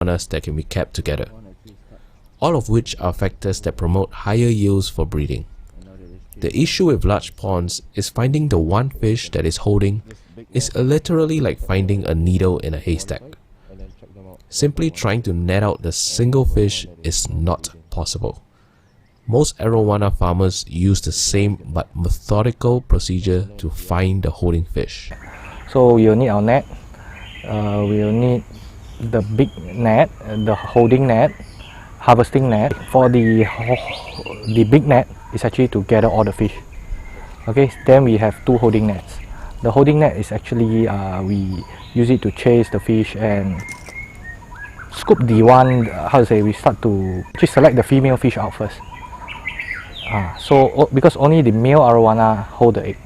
Arowanas that can be kept together, all of which are factors that promote higher yields for breeding. The issue with large ponds is finding the one fish that is holding is literally like finding a needle in a haystack. Simply trying to net out the single fish is not possible. Most Arowana farmers use the same but methodical procedure to find the holding fish. So we'll need our net, we'll need the big net, the holding net, harvesting net. For the big net is actually to gather all the fish. Okay, then we have two holding nets. The holding net is actually we use it to chase the fish and scoop the one, we start to just select the female fish out first. So because only the male arowana hold the egg,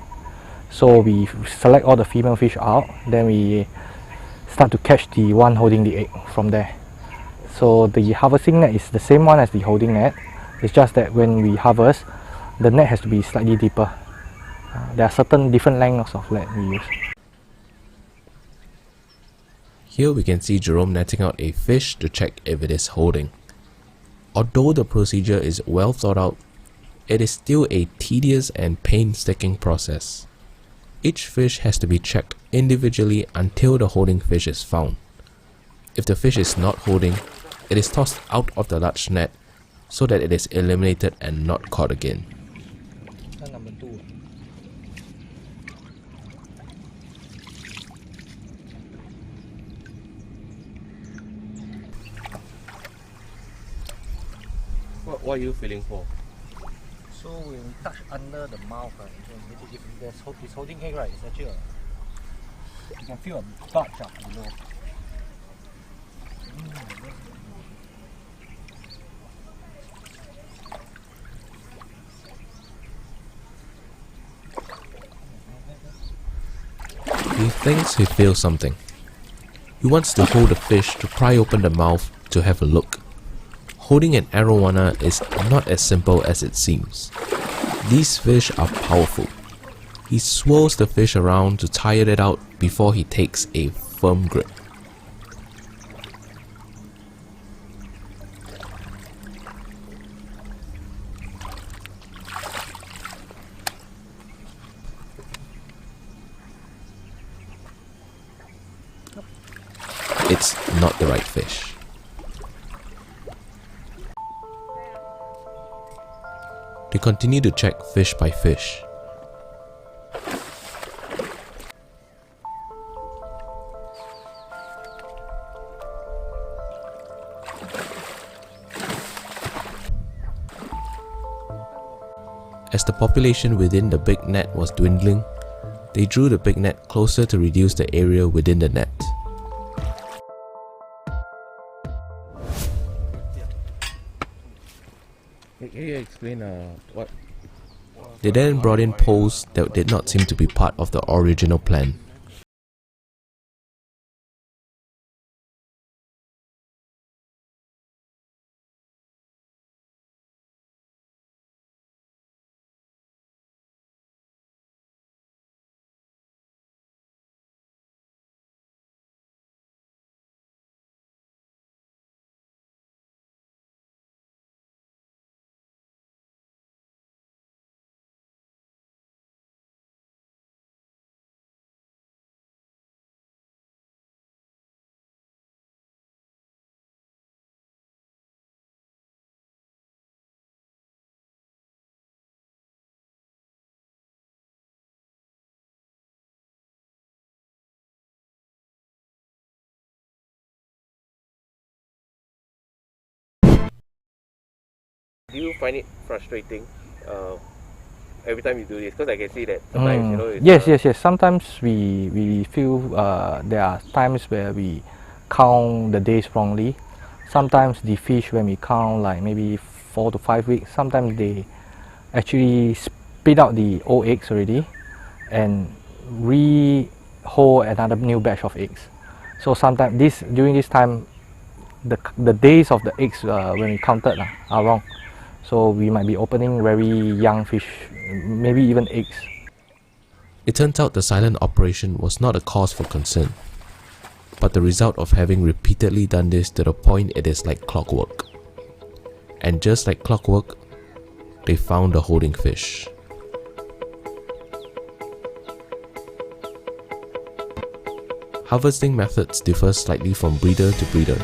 so we select all the female fish out, then we start to catch the one holding the egg from there. So the harvesting net is the same one as the holding net. It's just that when we harvest, the net has to be slightly deeper. There are certain different lengths of net we use. Here we can see Jerome netting out a fish to check if it is holding. Although the procedure is well thought out, it is still a tedious and painstaking process. Each fish has to be checked individually until the holding fish is found. If the fish is not holding, it is tossed out of the large net so that it is eliminated and not caught again. What are you feeling for? So when we touch under the mouth, right, if it's holding egg, right, it's actually you can feel a bulge up below. He thinks he feels something. He wants to hold the fish to pry open the mouth to have a look. Holding an arowana is not as simple as it seems. These fish are powerful. He swirls the fish around to tire it out before he takes a firm grip. It's not the right fish. They continue to check fish by fish. As the population within the big net was dwindling, they drew the big net closer to reduce the area within the net. Can you explain what? They then brought in poles that did not seem to be part of the original plan. Do you find it frustrating every time you do this? Because I can see that sometimes, you know, it's, yes. Sometimes we feel there are times where we count the days wrongly. Sometimes the fish, when we count like maybe 4 to 5 weeks, sometimes they actually spit out the old eggs already and hold another new batch of eggs. So sometimes during this time, the days of the eggs when we counted are wrong. So we might be opening very young fish, maybe even eggs. It turns out the silent operation was not a cause for concern. but the result of having repeatedly done this to the point it is like clockwork. And just like clockwork, they found the holding fish. Harvesting methods differ slightly from breeder to breeder.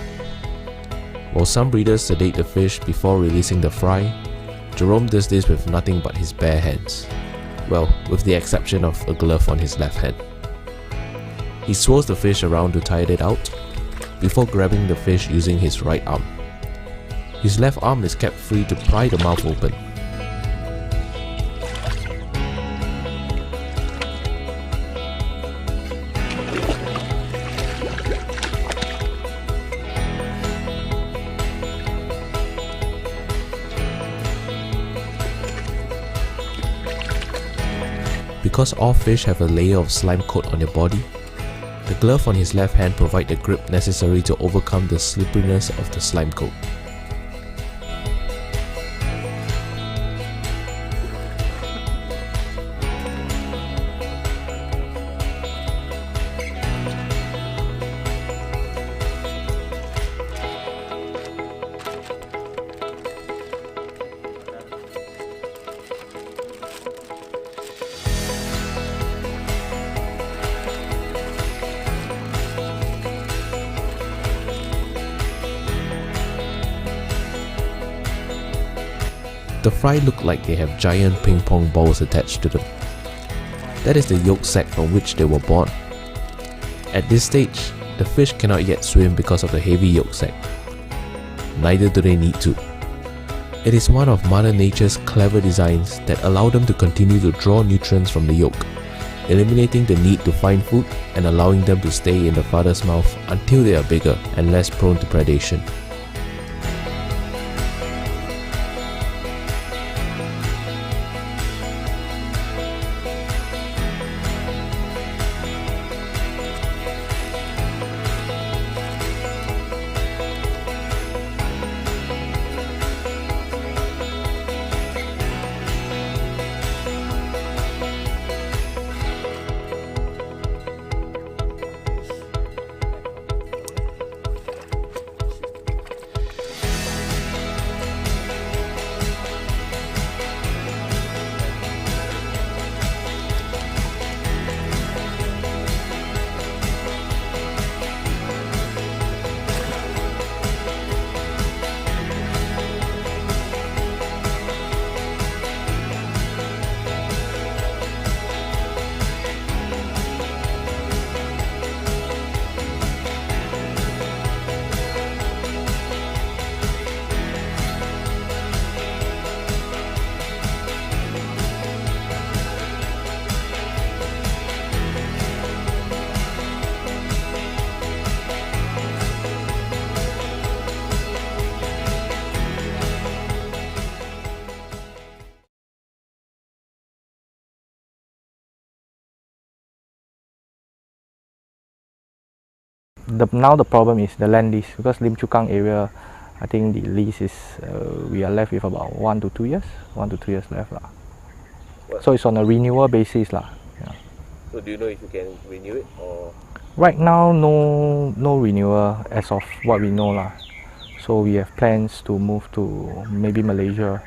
While some breeders sedate the fish before releasing the fry, Jerome does this with nothing but his bare hands. Well, with the exception of a glove on his left hand. He swirls the fish around to tire it out, before grabbing the fish using his right arm. His left arm is kept free to pry the mouth open. Because all fish have a layer of slime coat on their body, the glove on his left hand provides the grip necessary to overcome the slipperiness of the slime coat. The fry look like they have giant ping pong balls attached to them. That is the yolk sac from which they were born. At this stage, the fish cannot yet swim because of the heavy yolk sac. Neither do they need to. It is one of Mother Nature's clever designs that allow them to continue to draw nutrients from the yolk, eliminating the need to find food and allowing them to stay in the father's mouth until they are bigger and less prone to predation. Now the problem is the land lease, because Lim Chu Kang area, I think the lease is we are left with about 1 to 2 years, 1 to 2 years left lah. So it's on a renewal basis lah. Yeah. So do you know if you can renew it or? Right now, no renewal as of what we know lah. So we have plans to move to maybe Malaysia